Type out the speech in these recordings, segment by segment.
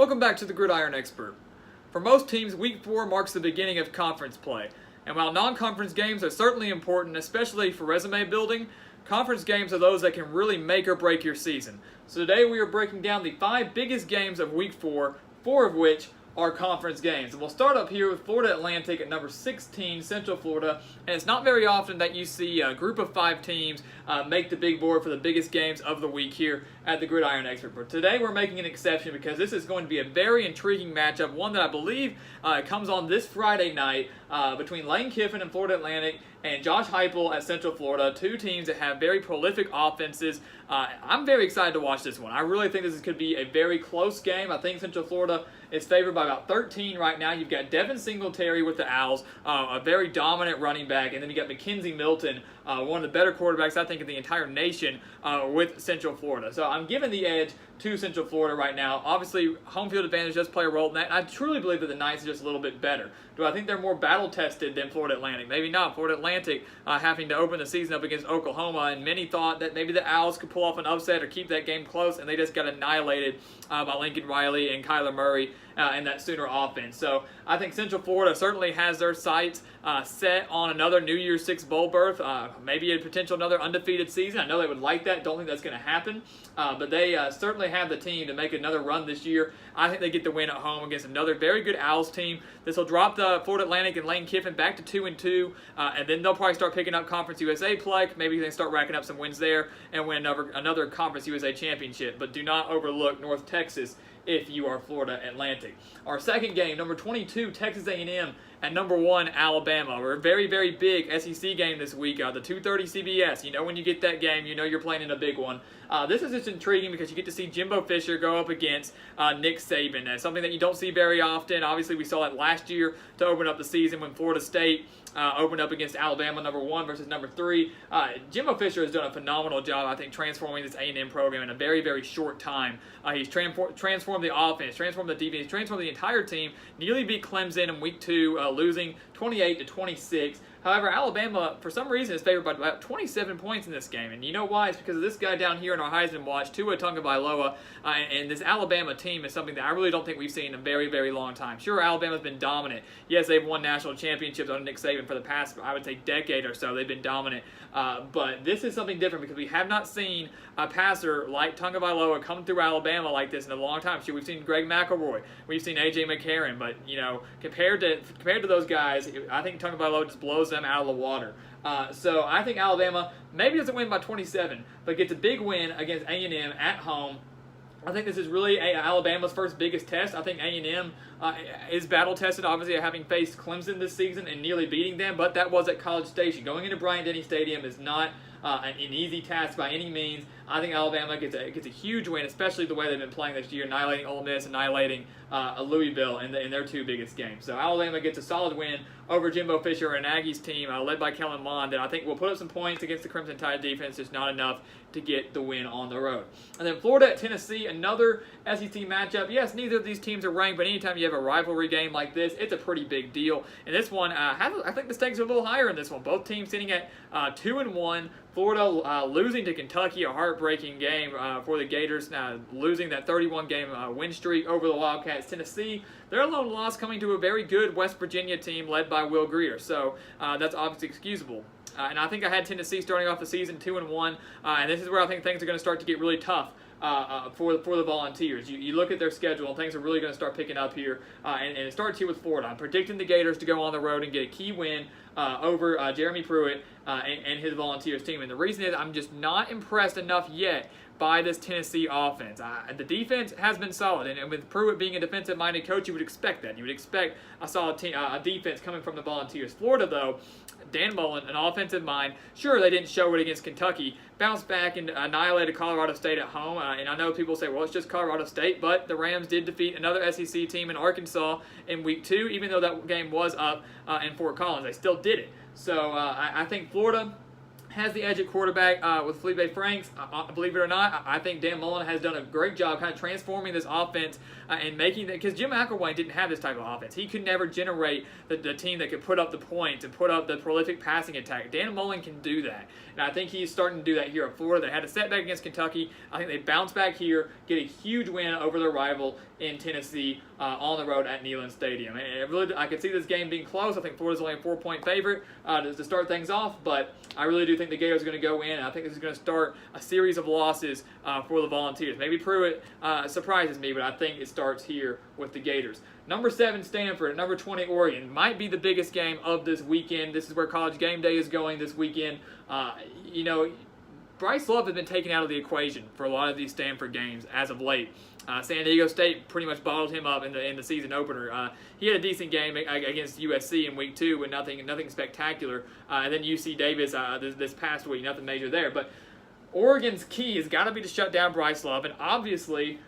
Welcome back to the Gridiron Expert. For most teams, Week 4 marks the beginning of conference play. And while non-conference games are certainly important, especially for resume building, conference games are those that can really make or break your season. So today we are breaking down the 5 biggest games of Week 4, 4 of which are conference games. And we'll start up here with Florida Atlantic at number 16, Central Florida. And it's not very often that you see a group of 5 teams make the big board for the biggest games of the week here at the Gridiron Expert. But today we're making an exception because this is going to be a very intriguing matchup, one that I believe comes on this Friday night between Lane Kiffin and Florida Atlantic and Josh Heupel at Central Florida, 2 teams that have very prolific offenses. I'm very excited to watch this one. I really think this could be a very close game. I think Central Florida is favored by about 13 right now. You've got Devin Singletary with the Owls, a very dominant running back, and then you got McKenzie Milton, one of the better quarterbacks I think in the entire nation with Central Florida. So I'm giving the edge to Central Florida right now. Obviously, home field advantage does play a role in that. I truly believe that the Knights are just a little bit better. Do I think they're more battle-tested than Florida Atlantic? Maybe not. Florida Atlantic having to open the season up against Oklahoma, and many thought that maybe the Owls could pull off an upset or keep that game close, and they just got annihilated by Lincoln Riley and Kyler Murray in that Sooner offense. So I think Central Florida certainly has their sights set on another New Year's Six bowl berth, maybe a potential another undefeated season. I know they would like that. Don't think that's going to happen, but they certainly have the team to make another run this year. I think they get the win at home against another very good Owls team. This will drop the Florida Atlantic and Lane Kiffin back to 2-2, and then they'll probably start picking up Conference USA play. Maybe they start racking up some wins there and win another Conference USA championship. But do not overlook North Texas if you are Florida Atlantic. Our second game, number 22, Texas A&M at number 1, Alabama. We're a very, very big SEC game this week. The 2:30 CBS. You know when you get that game, you know you're playing in a big one. This is just intriguing because you get to see Jimbo Fisher go up against Nick Saban. Something that you don't see very often. Obviously, we saw it last year to open up the season when Florida State opened up against Alabama, number 1 versus number 3. Jimbo Fisher has done a phenomenal job, I think, transforming this A&M program in a very, very short time. He's transformed the offense, transformed the defense, transformed the entire team. Nearly beat Clemson in week 2, losing 28-26. However, Alabama, for some reason, is favored by about 27 points in this game. And you know why? It's because of this guy down here in our Heisman watch, Tua Tagovailoa. And this Alabama team is something that I really don't think we've seen in a very, very long time. Sure, Alabama's been dominant. Yes, they've won national championships under Nick Saban for the past, I would say, decade or so. They've been dominant. But this is something different because we have not seen a passer like Tagovailoa come through Alabama like this in a long time. Sure, we've seen Greg McElroy. We've seen A.J. McCarron. But, you know, compared to those guys, I think Tagovailoa just blows them out of the water. So I think Alabama maybe doesn't win by 27, but gets a big win against A&M at home. I think this is really Alabama's first biggest test. I think A&M is battle-tested, obviously, having faced Clemson this season and nearly beating them, but that was at College Station. Going into Bryant-Denny Stadium is not an easy task by any means. I think Alabama gets a huge win, especially the way they've been playing this year, annihilating Ole Miss, annihilating Louisville in their 2 biggest games. So Alabama gets a solid win over Jimbo Fisher and Aggies team led by Kellen Mond that I think will put up some points against the Crimson Tide defense, just not enough to get the win on the road. And then Florida at Tennessee, another SEC matchup. Yes, neither of these teams are ranked, but anytime you have a rivalry game like this, it's a pretty big deal. And this one, I think the stakes are a little higher in this one. Both teams sitting at 2-1. Florida losing to Kentucky, a heartbreaking game for the Gators, losing that 31-game win streak over the Wildcats. Tennessee, their lone loss coming to a very good West Virginia team led by Will Grier, so that's obviously excusable. And I think I had Tennessee starting off the season 2-1, and this is where I think things are going to start to get really tough for the Volunteers. You look at their schedule, and things are really going to start picking up here, and it starts here with Florida. I'm predicting the Gators to go on the road and get a key win over Jeremy Pruitt and his Volunteers team. And the reason is I'm just not impressed enough yet by this Tennessee offense. The defense has been solid, and with Pruitt being a defensive-minded coach, you would expect that. You would expect a solid a defense coming from the Volunteers. Florida, though, Dan Mullen, an offensive mind, sure, they didn't show it against Kentucky, bounced back and annihilated Colorado State at home, and I know people say, well, it's just Colorado State, but the Rams did defeat another SEC team in Arkansas in week 2, even though that game was up in Fort Collins. They still did it. So I think Florida has the edge at quarterback with Felipe Franks. Believe it or not, I think Dan Mullen has done a great job kind of transforming this offense and making that, because Jim McElwain didn't have this type of offense. He could never generate the team that could put up the points and put up the prolific passing attack. Dan Mullen can do that, and I think he's starting to do that here at Florida. They had a setback against Kentucky. I think they bounce back here, get a huge win over their rival in Tennessee on the road at Neyland Stadium. And really, I could see this game being close. I think Florida's only a 4-point favorite to start things off, but I really do think the Gators are going to go in. I think this is going to start a series of losses for the Volunteers. Maybe Pruitt surprises me, but I think it starts here with the Gators. Number 7, Stanford. Number 20, Oregon. Might be the biggest game of this weekend. This is where College Game Day is going this weekend. Bryce Love has been taken out of the equation for a lot of these Stanford games as of late. San Diego State pretty much bottled him up in the season opener. He had a decent game against USC in week 2, but nothing spectacular. And then UC Davis this past week, nothing major there. But Oregon's key has got to be to shut down Bryce Love, and obviously,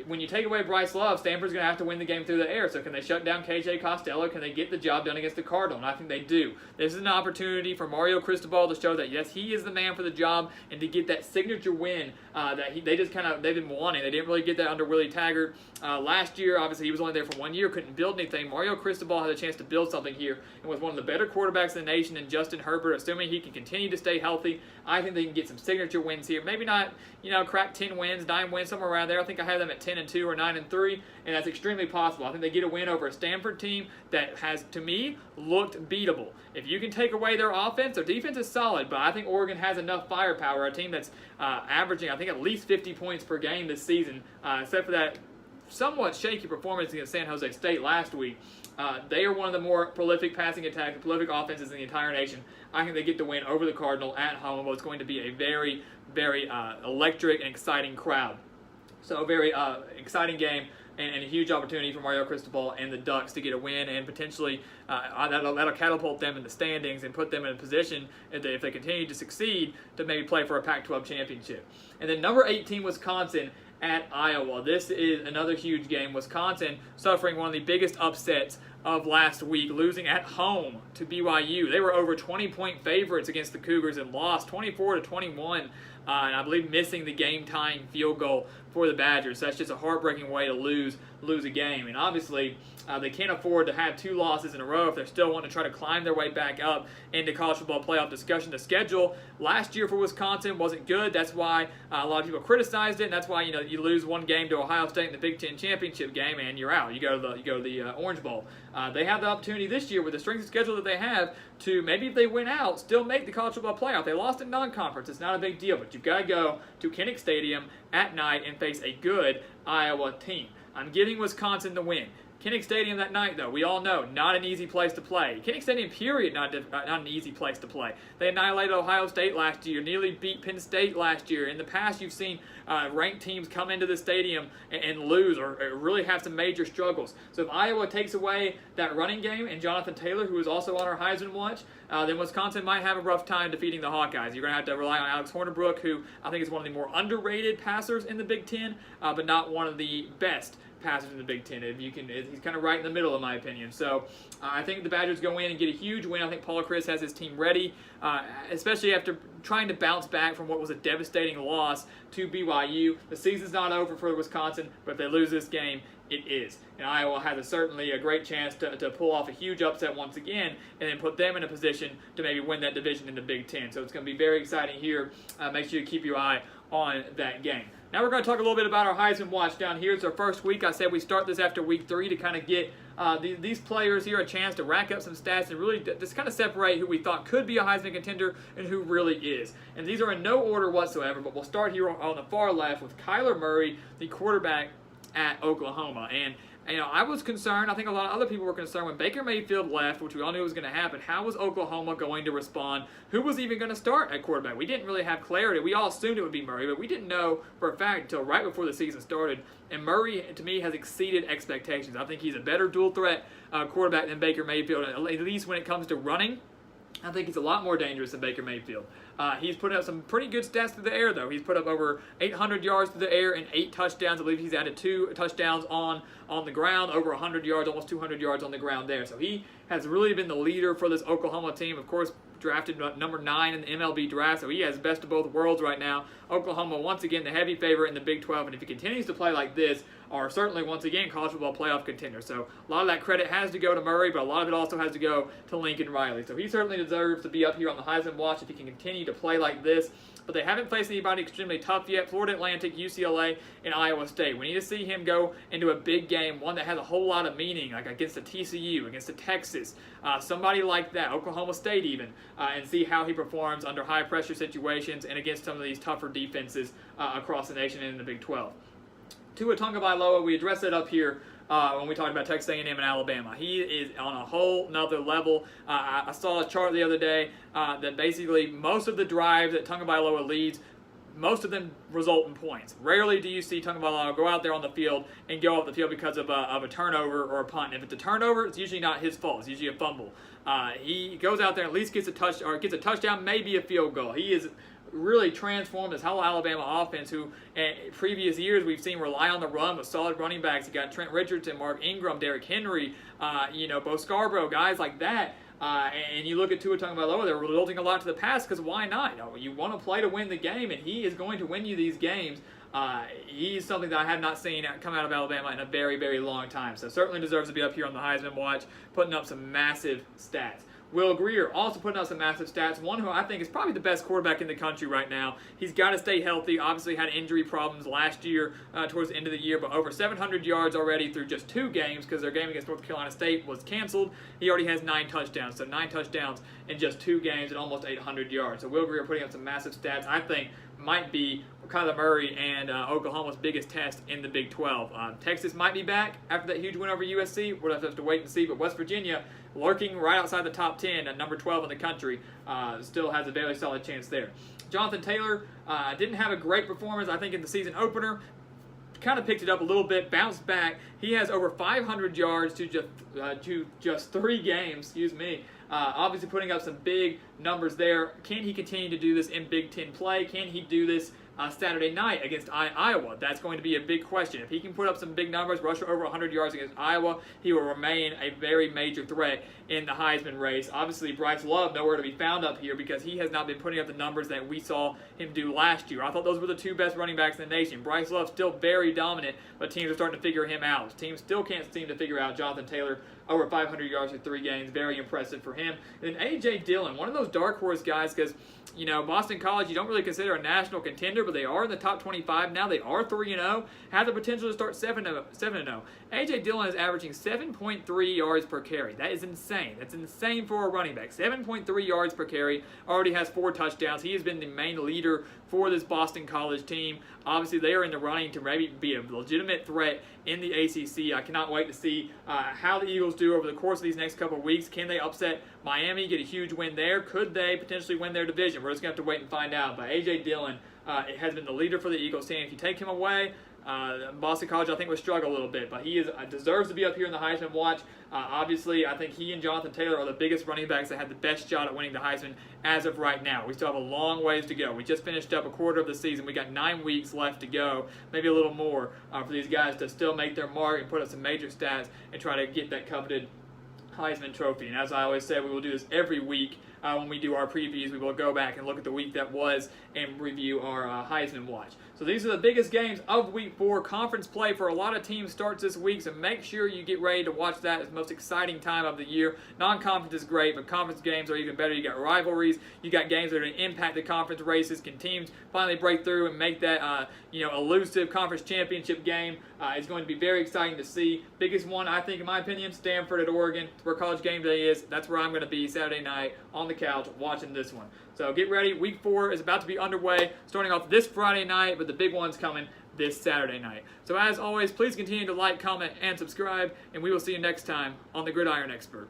when you take away Bryce Love, Stanford's going to have to win the game through the air. So can they shut down KJ Costello? Can they get the job done against the Cardinal? And I think they do. This is an opportunity for Mario Cristobal to show that, yes, he is the man for the job, and to get that signature win they've been wanting. They didn't really get that under Willie Taggart last year. Obviously, he was only there for 1 year, couldn't build anything. Mario Cristobal had a chance to build something here, and with one of the better quarterbacks in the nation in Justin Herbert, assuming he can continue to stay healthy, I think they can get some signature wins here. Maybe not, crack 10 wins, 9 wins, somewhere around there. I think I have them at 10-2 or 9-3, and that's extremely possible. I think they get a win over a Stanford team that has, to me, looked beatable. If you can take away their offense, their defense is solid, but I think Oregon has enough firepower. A team that's averaging, I think, at least 50 points per game this season, except for that somewhat shaky performance against San Jose State last week. They are one of the more prolific passing attacks, prolific offenses in the entire nation. I think they get the win over the Cardinal at home. It's going to be a very, very electric and exciting crowd. So a very exciting game and a huge opportunity for Mario Cristobal and the Ducks to get a win, and potentially that'll catapult them in the standings and put them in a position, if they continue to succeed, to maybe play for a Pac-12 championship. And then number 18, Wisconsin at Iowa. This is another huge game. Wisconsin suffering one of the biggest upsets of last week, losing at home to BYU. They were over 20-point favorites against the Cougars and lost 24-21, and I believe missing the game-tying field goal for the Badgers. So that's just a heartbreaking way to lose a game. And obviously, they can't afford to have 2 losses in a row if they're still wanting to try to climb their way back up into college football playoff discussion. The schedule last year for Wisconsin wasn't good. That's why a lot of people criticized it, and that's why you lose one game to Ohio State in the Big Ten championship game, and you're out. You go to the Orange Bowl. They have the opportunity this year with the strength of schedule that they have to, maybe if they win out, still make the college football playoff. They lost in non-conference. It's not a big deal, but you've got to go to Kinnick Stadium at night and face a good Iowa team. I'm giving Wisconsin the win. Kinnick Stadium that night, though, we all know, not an easy place to play. Kinnick Stadium, period, not an easy place to play. They annihilated Ohio State last year, nearly beat Penn State last year. In the past, you've seen ranked teams come into the stadium and lose or really have some major struggles. So if Iowa takes away that running game and Jonathan Taylor, who is also on our Heisman watch, then Wisconsin might have a rough time defeating the Hawkeyes. You're going to have to rely on Alex Hornibrook, who I think is one of the more underrated passers in the Big Ten, but not one of the best passers in the Big Ten. He's kind of right in the middle, in my opinion. So I think the Badgers go in and get a huge win. I think Paul Chryst has his team ready, especially after trying to bounce back from what was a devastating loss to BYU. The season's not over for Wisconsin, but if they lose this game, it is. And Iowa has certainly a great chance to pull off a huge upset once again and then put them in a position to maybe win that division in the Big Ten. So it's going to be very exciting here. Make sure you keep your eye on that game. Now we're going to talk a little bit about our Heisman watch down here. It's our first week. I said we start this after week 3 to kind of get these players here a chance to rack up some stats and really just kind of separate who we thought could be a Heisman contender and who really is. And these are in no order whatsoever, but we'll start here on the far left with Kyler Murray, the quarterback at Oklahoma. And I was concerned, I think a lot of other people were concerned when Baker Mayfield left, which we all knew was going to happen. How was Oklahoma going to respond? Who was even going to start at quarterback? We didn't really have clarity. We all assumed it would be Murray, but we didn't know for a fact until right before the season started. And Murray, to me, has exceeded expectations. I think he's a better dual threat quarterback than Baker Mayfield, at least when it comes to running. I think he's a lot more dangerous than Baker Mayfield. He's put up some pretty good stats through the air, though. He's put up over 800 yards through the air and 8 touchdowns. I believe he's added 2 touchdowns on the ground, over 100 yards, almost 200 yards on the ground there. So he has really been the leader for this Oklahoma team. Of course, drafted number 9 in the MLB draft, so he has best of both worlds right now. Oklahoma, once again, the heavy favorite in the Big 12, and if he continues to play like this, are certainly, once again, college football playoff contender. So a lot of that credit has to go to Murray, but a lot of it also has to go to Lincoln Riley. So he certainly deserves to be up here on the Heisman watch if he can continue to play like this. But they haven't faced anybody extremely tough yet. Florida Atlantic, UCLA, and Iowa State. We need to see him go into a big game, one that has a whole lot of meaning, like against the TCU, against the Texas, somebody like that, Oklahoma State even, and see how he performs under high-pressure situations and against some of these tougher defenses across the nation and in the Big 12. Tua Tagovailoa, we addressed it up here when we talked about Texas A&M and Alabama. He is on a whole nother level. I saw a chart the other day that basically most of the drives that Tagovailoa leads, most of them result in points. Rarely do you see Tagovailoa go out there on the field and go off the field because of a turnover or a punt. If it's a turnover, it's usually not his fault. It's usually a fumble. He goes out there and at least gets a touchdown, maybe a field goal. He is really transformed this whole Alabama offense, who in previous years we've seen rely on the run with solid running backs. You got Trent Richardson, Mark Ingram, Derrick Henry, Bo Scarborough, guys like that. And you look at Tua Tagovailoa, they're resulting a lot to the pass because why not? You want to play to win the game, and he is going to win you these games. He's something that I have not seen come out of Alabama in a very, very long time. So certainly deserves to be up here on the Heisman watch, putting up some massive stats. Will Grier also putting up some massive stats. One who I think is probably the best quarterback in the country right now. He's got to stay healthy. Obviously had injury problems last year towards the end of the year, but over 700 yards already through just 2 games because their game against North Carolina State was canceled. He already has 9 touchdowns, so 9 touchdowns in just 2 games and almost 800 yards. So Will Grier putting up some massive stats. I think might be Kyler Murray and Oklahoma's biggest test in the Big 12. Texas might be back after that huge win over USC. We'll have to wait and see. But West Virginia, lurking right outside the top 10 at number 12 in the country, still has a very solid chance there. Jonathan Taylor didn't have a great performance, I think, in the season opener. Kind of picked it up a little bit, bounced back. He has over 500 yards to just 3 games, obviously putting up some big numbers there. Can he continue to do this in Big Ten play? Can he do this Saturday night against Iowa? That's going to be a big question. If he can put up some big numbers, rush for over 100 yards against Iowa, he will remain a very major threat in the Heisman race. Obviously, Bryce Love nowhere to be found up here because he has not been putting up the numbers that we saw him do last year. I thought those were the 2 best running backs in the nation. Bryce Love still very dominant, but teams are starting to figure him out. Teams still can't seem to figure out Jonathan Taylor. Over 500 yards in 3 games, very impressive for him. And then A.J. Dillon, one of those dark horse guys, because Boston College, you don't really consider a national contender, but they are in the top 25 now. They are 3-0, have the potential to start 7-0. A.J. Dillon is averaging 7.3 yards per carry. That is insane. That's insane for a running back. 7.3 yards per carry. Already has 4 touchdowns. He has been the main leader for this Boston College team. Obviously, they are in the running to maybe be a legitimate threat in the ACC. I cannot wait to see how the Eagles do over the course of these next couple of weeks. Can they upset Miami, get a huge win there? Could they potentially win their division? We're just going to have to wait and find out. But A.J. Dillon has been the leader for the Eagles team. If you take him away, Boston College, I think, would struggle a little bit, but he deserves to be up here in the Heisman watch. Obviously, I think he and Jonathan Taylor are the biggest running backs that have the best shot at winning the Heisman as of right now. We still have a long ways to go. We just finished up a quarter of the season. We got 9 weeks left to go, maybe a little more, for these guys to still make their mark and put up some major stats and try to get that coveted Heisman Trophy. And as I always say, we will do this every week. When we do our previews, we will go back and look at the week that was and review our Heisman watch. So these are the biggest games of Week 4. Conference play for a lot of teams starts this week, so make sure you get ready to watch that. It's the most exciting time of the year. Non-conference is great, but conference games are even better. You got rivalries. You got games that are going to impact the conference races. Can teams finally break through and make that elusive conference championship game? It's going to be very exciting to see. Biggest one, I think, in my opinion, Stanford at Oregon. Where College Game Day is. That's where I'm going to be Saturday night on the couch watching this one. So get ready. Week 4 is about to be underway, starting off this Friday night, but the big one's coming this Saturday night. So as always, please continue to like, comment, and subscribe, and we will see you next time on The Gridiron Expert.